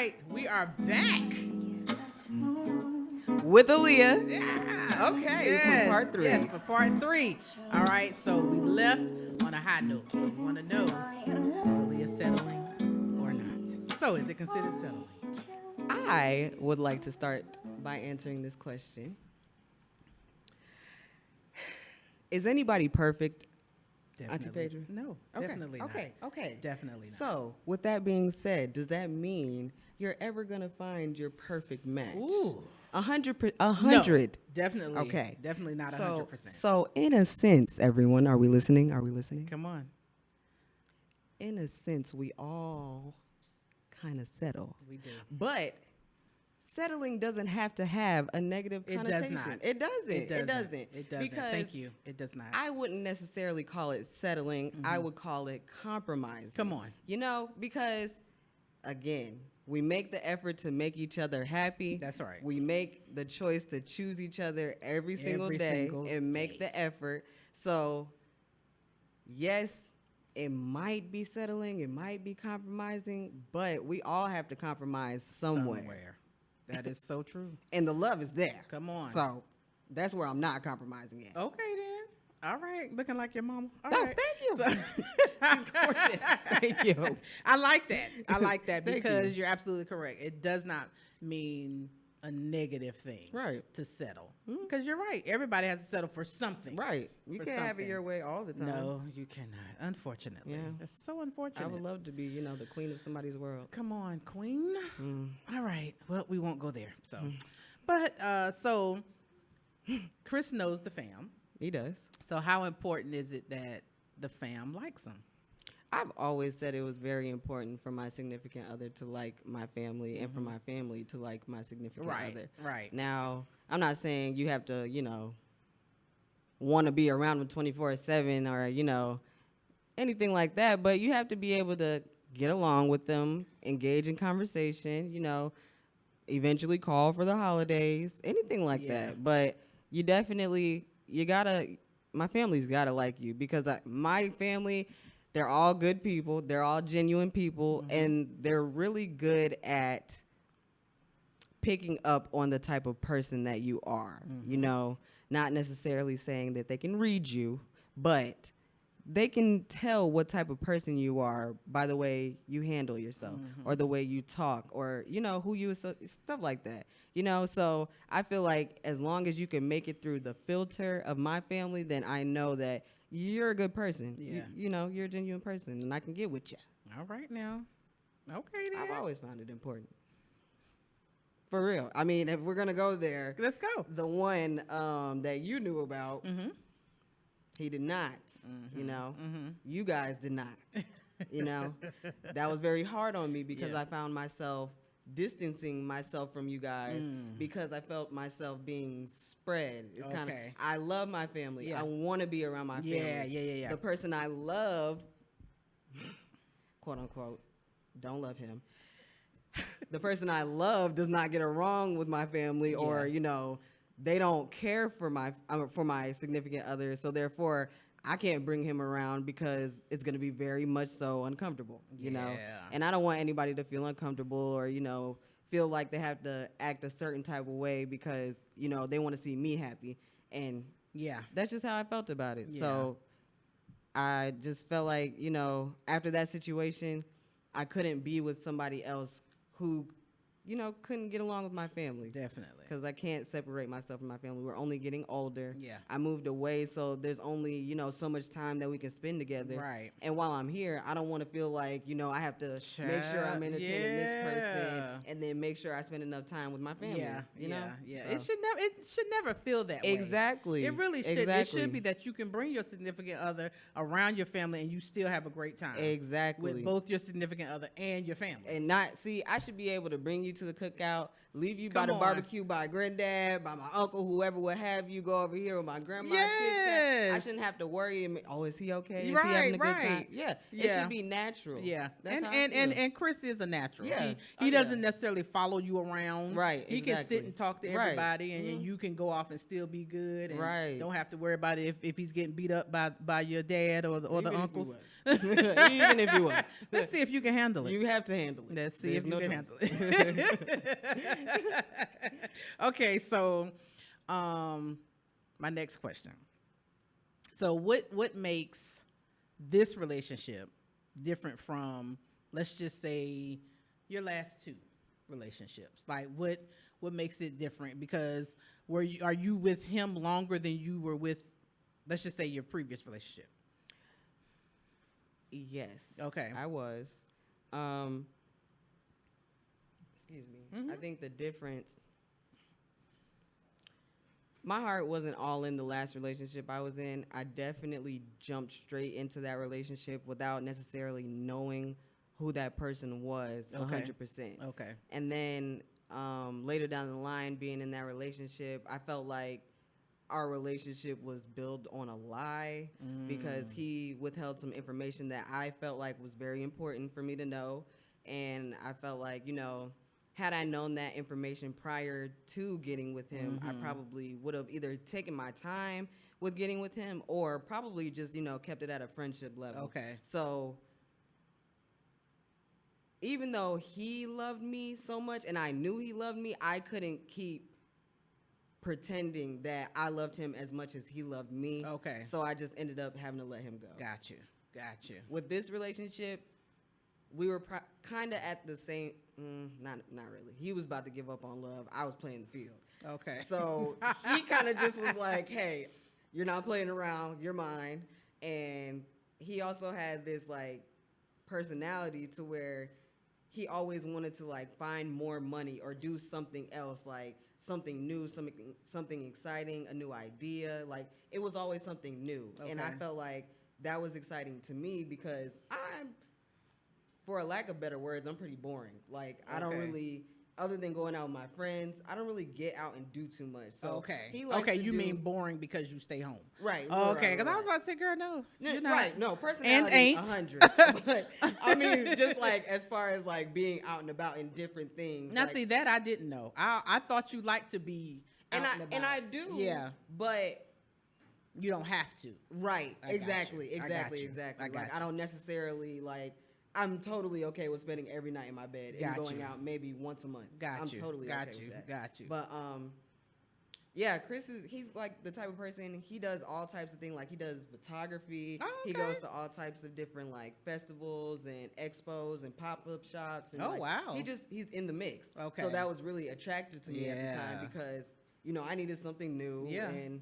right, we are back. With Aliyah. Yeah. Okay, Yes, for part 3. Yes, for part 3. All right, so we left on a high note. So we want to know, is Aliyah settling or not? So is it considered settling? I would like to start by answering this question. Is anybody perfect? Auntie Phaedra? No, Okay, definitely not. Okay. Definitely not. So, with that being said, does that mean you're ever gonna find your perfect match? Ooh. 100. No, definitely. Okay. Definitely not So, 100%. so in a sense, everyone, are we listening? Are we listening? Come on. In a sense, we all kind of settle. We do. But settling doesn't have to have a negative It connotation. does not. It doesn't. It doesn't. It doesn't. Because Because thank you. It does not. I wouldn't necessarily call it settling. I would call it compromising. Come on. You know, because again, we make the effort to make each other happy. That's right. We make the choice to choose each other every single Every day single and make day. the effort. So, yes, it might be settling, it might be compromising, but we all have to compromise somewhere. That is so true. And the love is there. Come on. So, that's where I'm not compromising at. Okay then. All right. Looking like your mama. All Oh, right. thank you. So- She's gorgeous. Thank you. I like that. I like that Thank because you. you're absolutely correct. It does not mean a negative thing, Right. to settle. Because you're right. Everybody has to settle for something. Right. You For can't have it something. your way all the time. No, you cannot. Unfortunately. Yeah. That's so unfortunate. I would love to be, the queen of somebody's world. Come on, queen. Mm. All right. Well, we won't go there. So, but so Chris knows the fam. He does. So how important is it that the fam likes him? I've always said it was very important for my significant other to like my family and for my family to like my significant other. Right. Now, I'm not saying you have to, want to be around them 24/7 or, anything like that, but you have to be able to get along with them, engage in conversation, eventually call for the holidays, anything like Yeah. that. But you definitely, my family's got to like you because my family, they're all good people. They're all genuine people, and they're really good at picking up on the type of person that you are, not necessarily saying that they can read you, but they can tell what type of person you are by the way you handle yourself or the way you talk or, who you, stuff like that. So I feel like as long as you can make it through the filter of my family, then I know that you're a good person. Yeah. You're a genuine person, and I can get with you. All right now. Okay then. I've always found it important. For real. I mean, if we're going to go there, Let's go. the one that you knew about, he did not, you guys did not, that was very hard on me because Yeah. I found myself distancing myself from you guys because I felt myself being spread. It's kind of, Okay. I love my family. Yeah. I want to be around my family. Yeah. The person I love, quote unquote, don't love him. The person I love does not get along with my family or, they don't care for my significant other. So therefore, I can't bring him around because it's going to be very much so uncomfortable, you know? Yeah. And I don't want anybody to feel uncomfortable or, feel like they have to act a certain type of way because, they want to see me happy. And Yeah. that's just how I felt about it. Yeah. So I just felt like, after that situation, I couldn't be with somebody else who, couldn't get along with my family. Definitely. Because I can't separate myself from my family. We're only getting older. Yeah. I moved away, so there's only, so much time that we can spend together. Right. And while I'm here, I don't want to feel like, I have to make sure I'm entertaining this person Yeah. and then make sure I spend enough time with my family. Yeah, you know? yeah. So- It should never feel that way. Exactly. It really should. Exactly. It should be that you can bring your significant other around your family and you still have a great time. Exactly. With both your significant other and your family. And I should be able to bring you you to the cookout, leave you by Come the on. barbecue by granddad, by my uncle, whoever would have you go over here with my grandma. Yes. Chit-chat. I shouldn't have to worry. Oh, is he okay? Is he having a good time? Yeah. It Yeah. should be natural. Yeah, That's how I feel. and Chris is a natural. Yeah. He Oh, doesn't yeah. necessarily follow you around. Right, He can sit exactly. and talk to Right. everybody, and you can go off and still be good. And Right. don't have to worry about it if he's getting beat up by your dad or the Even if he uncles. was. Even if he was. Let's see if you can handle it. You have to handle it. Let's see There's if you no can choice. handle it. Okay, so my next question. So what makes this relationship different from, let's just say, your last two relationships? Like what makes it different? Because are you with him longer than you were with, let's just say, your previous relationship? Yes. Okay. I was. Excuse me. I think the difference. My heart wasn't all in the last relationship I was in. I definitely jumped straight into that relationship without necessarily knowing who that person was 100%. Okay. And then later down the line, being in that relationship, I felt like our relationship was built on a lie because he withheld some information that I felt like was very important for me to know. And I felt like, had I known that information prior to getting with him, I probably would have either taken my time with getting with him or probably just, kept it at a friendship level. Okay. So even though he loved me so much and I knew he loved me, I couldn't keep pretending that I loved him as much as he loved me. Okay. So I just ended up having to let him go. Got you. With this relationship, we were kind of at the same, not really. He was about to give up on love. I was playing the field. Okay. So he kind of just was like, hey, you're not playing around. You're mine. And he also had this like personality to where he always wanted to like find more money or do something else, like something new, something exciting, a new idea. Like it was always something new. Okay. And I felt like that was exciting to me because for a lack of better words, I'm pretty boring. Like I don't really, other than going out with my friends, I don't really get out and do too much. So he likes to mean boring because you stay home. Right. Okay, because I was about to say, girl, no. You're not. Right. No, personality ain't. 100. But I mean, just like as far as like being out and about in different things. Now, like, see, that I didn't know. I thought you liked to be out and about. And I do. Yeah. But you don't have to. Right. I got Exactly. you. Exactly. I got Like you. I don't necessarily like. I'm totally okay with spending every night in my bed and going out maybe once a month. I'm totally okay with that. Got you. But yeah, Chris he's like the type of person, he does all types of things. Like he does photography. Oh, okay. He goes to all types of different like festivals and expos and pop-up shops. And wow. He's in the mix. Okay. So that was really attractive to me at the time because, I needed something new. Yeah. And,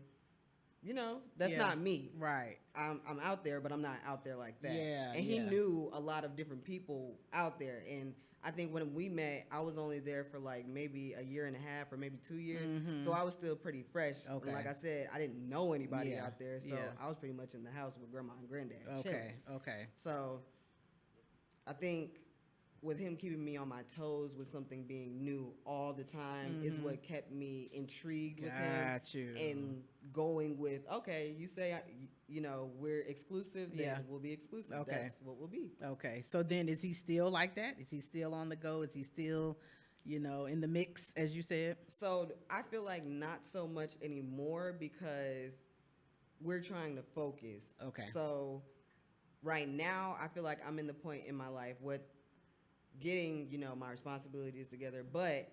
that's not me. Right. I'm out there, but I'm not out there like that. Yeah. And he knew a lot of different people out there. And I think when we met, I was only there for like maybe a year and a half or maybe 2 years. So I was still pretty fresh. Okay. And like I said, I didn't know anybody out there. So I was pretty much in the house with grandma and granddad. chilling. Okay. So I think with him keeping me on my toes with something being new all the time is what kept me intrigued with him. Got you. And going with, okay, you say, we're exclusive, then we'll be exclusive. Okay. That's what we'll be. Okay. So then is he still like that? Is he still on the go? Is he still, in the mix, as you said? So I feel like not so much anymore because we're trying to focus. Okay. So right now, I feel like I'm in the point in my life with getting, my responsibilities together, but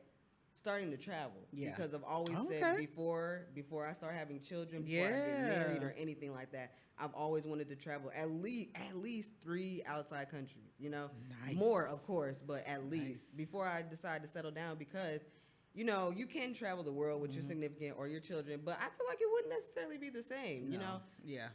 starting to travel. Yeah. Because I've always said before I start having children, before I get married or anything like that, I've always wanted to travel at least 3 outside countries, Nice. More, of course, but at least before I decide to settle down because, you can travel the world with your significant or your children, but I feel like it wouldn't necessarily be the same, Yeah.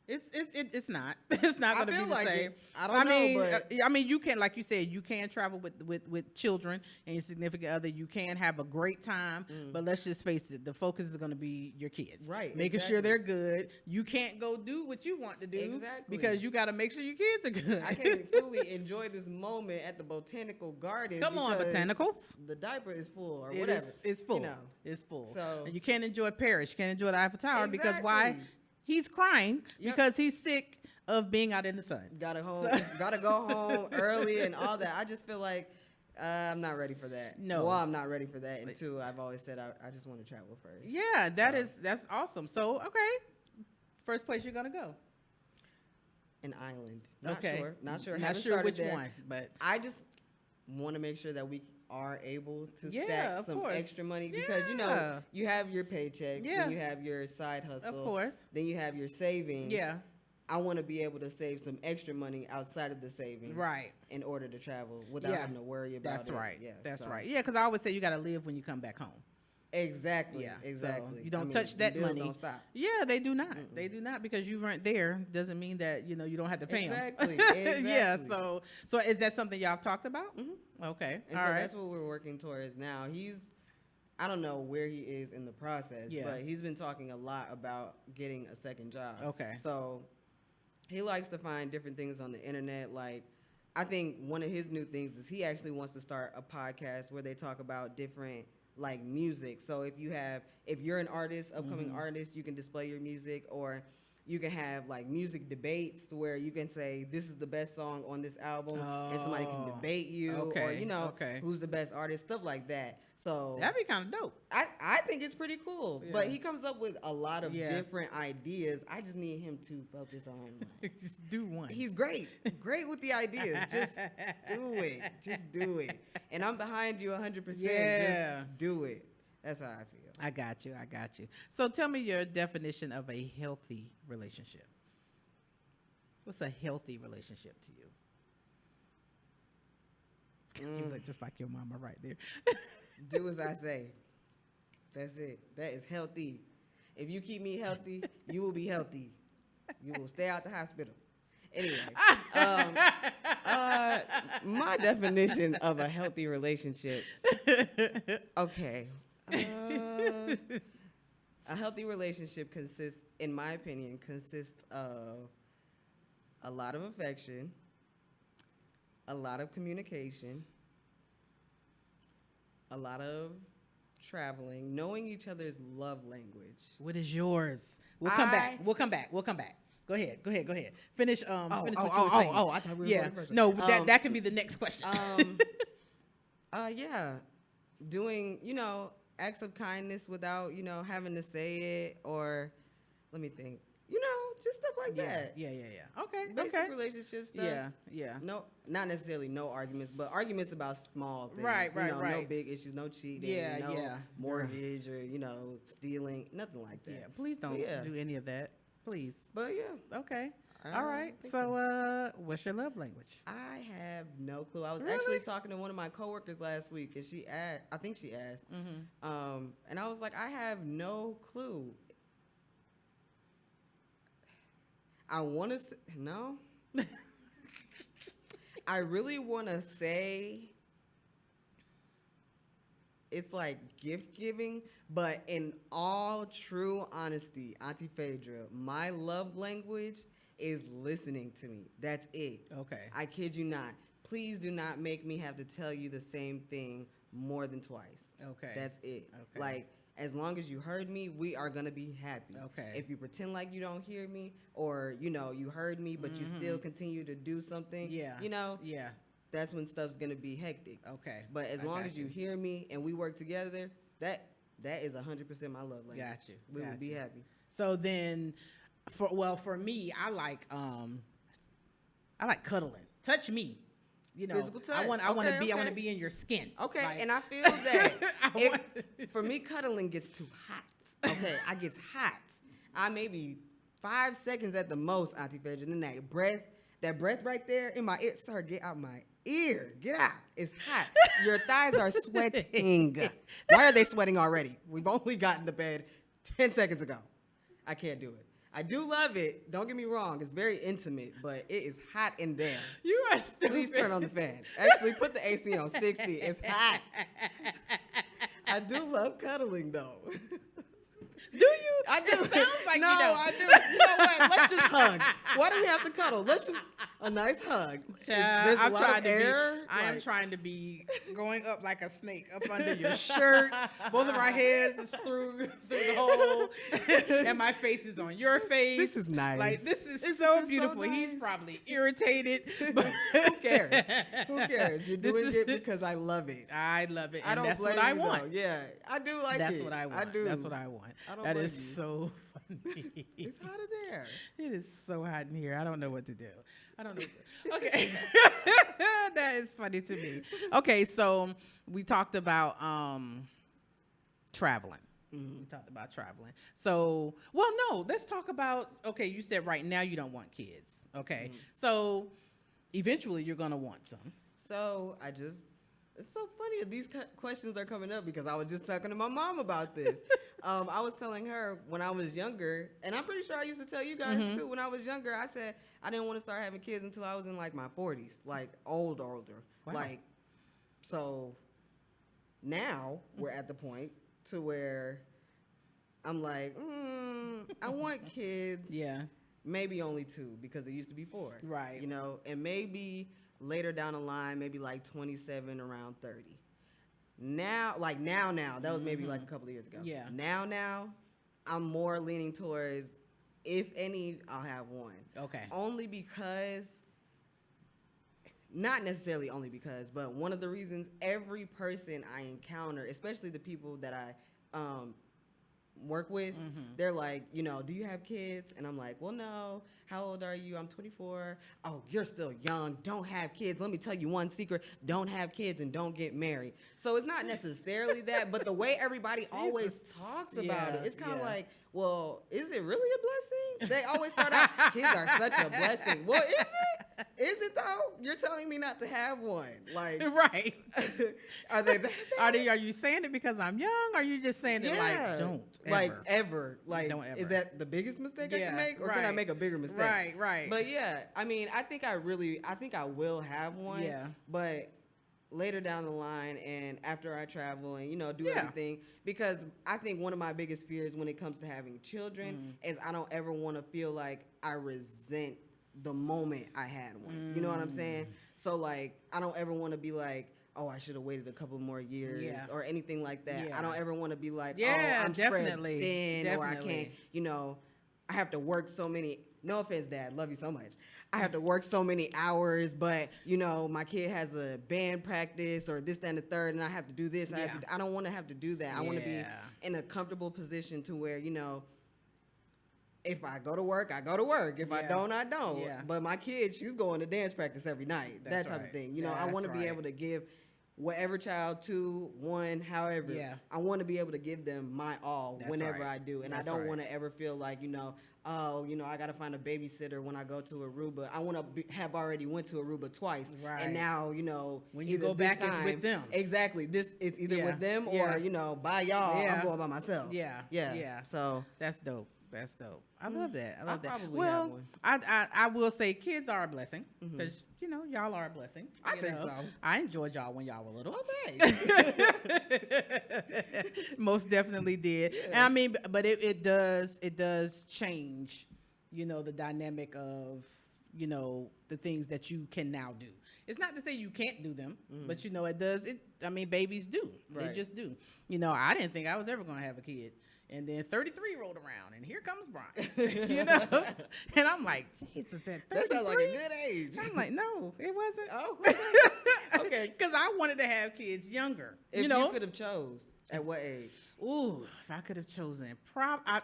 It's not. It's not I going to be feel the like same. it. I don't know, but I mean, you can, like you said, you can travel with children and your significant other. You can have a great time, but let's just face it, the focus is going to be your kids, Right, making sure exactly. they're good. You can't go do what you want to do Exactly. because you got to make sure your kids are good. I can't fully enjoy this moment at the botanical garden. Come on, because botanicals. The diaper is full or It whatever. is, it's full. You know. It's full. So- and you can't enjoy Paris. You can't enjoy the Eiffel Tower because why? Exactly. He's crying Yep. because he's sick of being out in the sun. Gotta go home early and all that. I just feel like I'm not ready for that. No. Well, I'm not ready for that. And two, I've always said I just want to travel first. Yeah, that's awesome. So, okay. First place you're going to go. An island. Not Okay. sure. Not sure. Not Haven't sure started which there. one, but I just want to make sure that we are able to Yeah, stack of some course. extra money because Yeah. you have your paychecks, Yeah. then you have your side hustle, of course. then you have your savings. Yeah. I want to be able to save some extra money outside of the savings, Right. in order to travel without Yeah. having to worry about That's it. right. Yeah, That's so- right. Yeah, because I always say you got to live when you come back home. Exactly. Yeah, so Exactly. you don't I mean, touch the that bills money. Don't stop. Yeah, they do not. They do not because you weren't there. Doesn't mean that you don't have to pay Exactly, them. Yeah. exactly. So is that something y'all have talked about? Okay. And All so right. that's what we're working towards now. I don't know where he is in the process, Yeah. but he's been talking a lot about getting a second job. Okay. So he likes to find different things on the internet. Like, I think one of his new things is he actually wants to start a podcast where they talk about different like music. So if you're an artist, upcoming artist, you can display your music, or you can have like music debates where you can say this is the best song on this album and somebody can Oh, debate you or okay. who's the best artist, stuff like that. So That'd be kind of dope. I think it's pretty cool. Yeah. But he comes up with a lot of Yeah. different ideas. I just need him to focus on like, Just do one. he's great. Great with the ideas. Just do it. Just do it. And I'm behind you 100%. Yeah. Just do it. That's how I feel. I got you. So tell me your definition of a healthy relationship. What's a healthy relationship to you? You look just like your mama right there. Do as I say. That's it. That is healthy. If you keep me healthy, you will be healthy. You will stay out the hospital. Anyway, my definition of a healthy relationship. Okay. A healthy relationship in my opinion, consists of a lot of affection, a lot of communication, a lot of traveling, knowing each other's love language. What is yours? We'll come back. Go ahead. Finish. Finish what you were saying. I thought we were Yeah. going first. No, that can be the next question. Yeah, doing acts of kindness without having to say it, or let me think, just stuff like that. Yeah. Okay. Basic relationship stuff. Yeah. No, not necessarily no arguments, but arguments about small things. Right. No big issues, no cheating, Yeah, no yeah. mortgage or stealing, nothing like that. Yeah. Please don't do any of that. Please. But yeah. Okay. I All right. think So, what's your love language? I have no clue. I was Really? actually talking to one of my coworkers last week, and I think she asked, and I was like, I have no clue. I want to no. I really want to say it's like gift giving, but in all true honesty, Auntie Phaedra, my love language is listening to me. That's it. Okay. I kid you not. Please do not make me have to tell you the same thing more than twice. Okay. That's it. Okay. Like, as long as you heard me, we are going to be happy. Okay. If you pretend like you don't hear me, or, you heard me, but you still continue to do something, Yeah. Yeah. that's when stuff's going to be hectic. Okay. But as I long got as you hear me and we work together, that is 100% my love language. Got you. We will Got be you. happy. So then, for me, I like cuddling. Touch me. Physical touch. I want to Okay, be. I want okay. to be in your skin. Okay, Like- and I feel that. I want- For me, cuddling gets too hot. Okay, I gets hot. I maybe 5 seconds at the most, Auntie Phaedra. And then that breath right there in my ear. Sir, get out my ear. Get out. It's hot. Your thighs are sweating. Why are they sweating already? We've only gotten to bed 10 seconds ago. I can't do it. I do love it. Don't get me wrong. It's very intimate, but it is hot in there. You are stupid. Please turn on the fan. Actually, put the AC on 60. It's hot. I do love cuddling, though. Do you? I do. It sounds like no, you don't. I do. You know what? Let's just hug. Why do we have to cuddle? Let's just a nice hug. There's a lot of air. I am trying to be going up like a snake up under your shirt. Both of our heads is through the hole, and my face is on your face. This is nice. Like this is This so is beautiful. so He's nice. probably irritated, but Who cares? Who cares? You're This doing is- it because I love it. I love it, I and don't that's blame what I you, want. though. Yeah, I do like That's it. what I want. I do. That's what I want. I don't That blame is you. so funny. It's hot in there. It is so hot in here. I don't know what to do. I don't know. What to, okay. That is funny to me. Okay, so we talked about traveling. We talked about traveling. So, well, no, let's talk about, okay, you said right now you don't want kids. Okay. So eventually you're going to want some. So it's so funny that these questions are coming up because I was just talking to my mom about this. I was telling her when I was younger, and I'm pretty sure I used to tell you guys too, when I was younger, I said I didn't want to start having kids until I was in like my 40s, like older. Wow. Like, so now we're at the point to where I'm like, I want kids. Yeah. Maybe only 2 because it used to be 4. Right. You know, and maybe later down the line, maybe like 27, around 30. Now, that was maybe like a couple of years ago. Yeah. Now, I'm more leaning towards, if any, I'll have 1. Okay. Only because, not necessarily only because, but one of the reasons every person I encounter, especially the people that I work with, they're like, you know, do you have kids? And I'm like, well, no. How old are you? I'm 24. Oh, you're still young. Don't have kids. Let me tell you one secret. Don't have kids and don't get married. So it's not necessarily that, but the way everybody always talks about it, it's kind of like, well, is it really a blessing? They always start out, kids are such a blessing. Well, is it? Is it though? You're telling me not to have one. Like, Right. are they that bad? Are you saying it because I'm young? Or are you just saying it like don't ever? Like ever. Like, Don't ever. is that the biggest mistake I Yeah, can make, or can I right. make a bigger mistake? Right. But yeah, I mean, I think I will have one. Yeah. But later down the line, and after I travel and do Yeah. everything, because I think one of my biggest fears when it comes to having children is I don't ever want to feel like I resent the moment I had one. You know what I'm saying? So like, I don't ever want to be like, oh, I should have waited a couple more years or anything like that. Yeah. I don't ever want to be like, Yeah, oh, I'm definitely. spread thin, or I Definitely. can't, I have to work so many, no offense, Dad, love you so much. I have to work so many hours, but, my kid has a band practice or this, that, and the third, and I have to do this. I don't want to have to do that. I want to be Yeah. in a comfortable position to where, if I go to work, I go to work. If I Yeah. don't, I don't. Yeah. But my kid, she's going to dance practice every night. That's that type right. of thing. Yeah, I want to that's be right. able to give whatever child, 2, 1, however. Yeah. I want to be able to give them my all That's whenever right. I do. And That's I don't right. want to ever feel like, I got to find a babysitter when I go to Aruba. I want to have already went to Aruba twice. Right. And now, When you either go this back, it's with time- them. Exactly. This is either Yeah. with them Yeah. or, by y'all, Yeah. I'm going by myself. Yeah. Yeah. Yeah. So That's dope. That's dope. I love that. I love that. probably Well, have one. I will say kids are a blessing because y'all are a blessing. I you think know. so. I enjoyed y'all when y'all were little. Okay. Most definitely did. And I mean, but it does change, the dynamic of, the things that you can now do. It's not to say you can't do them, but it does. Babies do. They Right. just do. I didn't think I was ever going to have a kid. And then 33 rolled around, and here comes Brian. And I'm like, Jesus, at 33? That sounds like a good age. I'm like, no, it wasn't. Oh, okay. Because I wanted to have kids younger. If you could have chose, at what age? Ooh, if I could have chosen,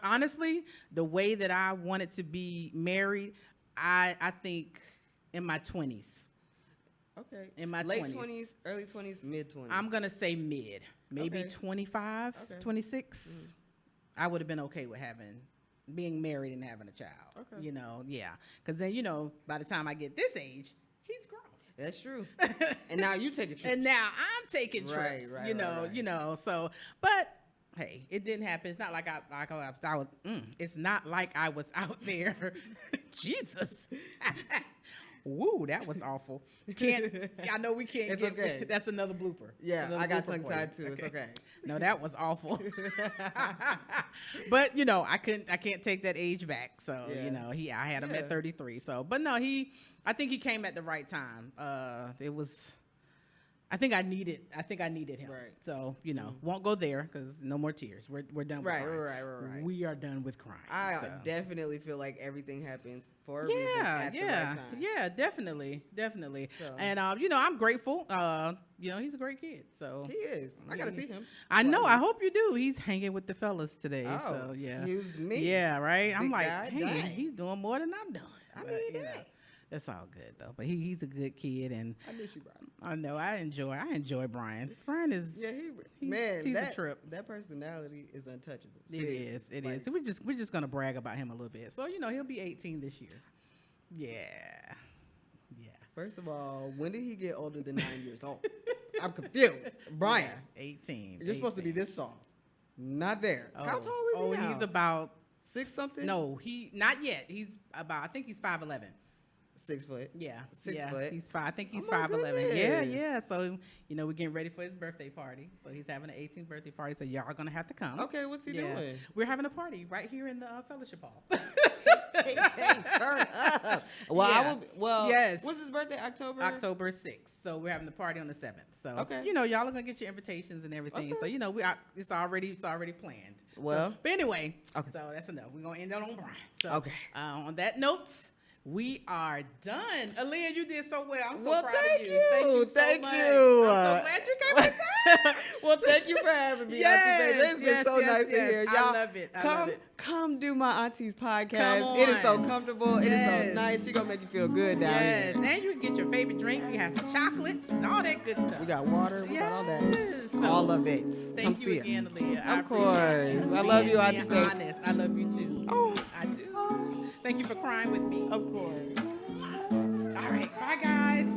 honestly, the way that I wanted to be married, I think in my 20s. Okay. In my late 20s. 20s, early 20s, mid 20s. I'm going to say mid, maybe Okay. 25, Okay. 26. I would have been okay with being married and having a child. Okay. Yeah. Because then, by the time I get this age, he's grown. That's true. And now you take a trip. And now I'm taking Right, trips, right, right. so, but hey, it didn't happen. It's not like I was. It's not like I was out there. Jesus. Woo, that was awful. Can't. I know we can't. It's okay. That's another blooper. Yeah, Another I got blooper tongue for tied you. too. It's okay. No, that was awful. But you know, I can't take that age back. So Yeah. you know, I had him at 33. So, but no, I think he came at the right time. It was. I think I needed him. Right. So, you know, won't go there because no more tears. We're done with crying. Right. We are done with crying. I so. definitely feel like everything happens for a reason at the right time. Yeah, definitely. So. And, you know, I'm grateful. You know, he's a great kid. So He is. I got to see him. I know. I hope you do. He's hanging with the fellas today. Oh, so, yeah. excuse me. Yeah, right? I'm Big like, guy, hey, dang. he's doing more than I'm doing. I But, mean, you know, dang. it's all good, though. But he's a good kid. And I miss you, Brian. I know. I enjoy Brian. Brian is he's a trip. That personality is untouchable. It is. It is. We're just gonna brag about him a little bit. So you know he'll be 18 this year. Yeah. First of all, when did he get older than 9 years old? I'm confused. Brian, 18. you're supposed to be this tall. Not there. How tall is he now? He's about 6 something? No, not yet. He's about. I think he's 5'11". 6 foot. Yeah, 6 foot. He's 5. I think he's Oh my 5'11". Yeah. goodness. So you know we're getting ready for his birthday party. So he's having an 18th birthday party. So y'all are gonna have to come. Okay, what's he doing? We're having a party right here in the fellowship hall. hey, turn up. Well, Yeah. Yes. What's his birthday? October 6th. So we're having the party on the 7th. So Okay. you know y'all are gonna get your invitations and everything. Okay. So you know it's already planned. Well. So, but anyway, Okay. so that's enough. We're gonna end on Brian. So Okay. On that note, we are done. Aliyah, you did so well. I'm so Well, proud thank of you. you. Thank you so Thank much. you. I'm so glad you came on time. Well, thank you for having me, Yes, Auntie Phaedra. It's been yes, so yes, nice to yes. hear. I Y'all, love it. I come, love it. come do my auntie's podcast. Come It is so on. comfortable. It is so Yes. nice. She gonna make you feel good down Yes, here. and you can get your favorite drink. We have some chocolates and all that good stuff. We got water. We got all that. Yes. So, All of it. Thank Come you see again, it. Aaliyah. I Of course. appreciate you I love you, being Auntie Phaedra. honest. I love you too. Oh, I do. Thank you for crying with me. of course. All right. Bye, guys.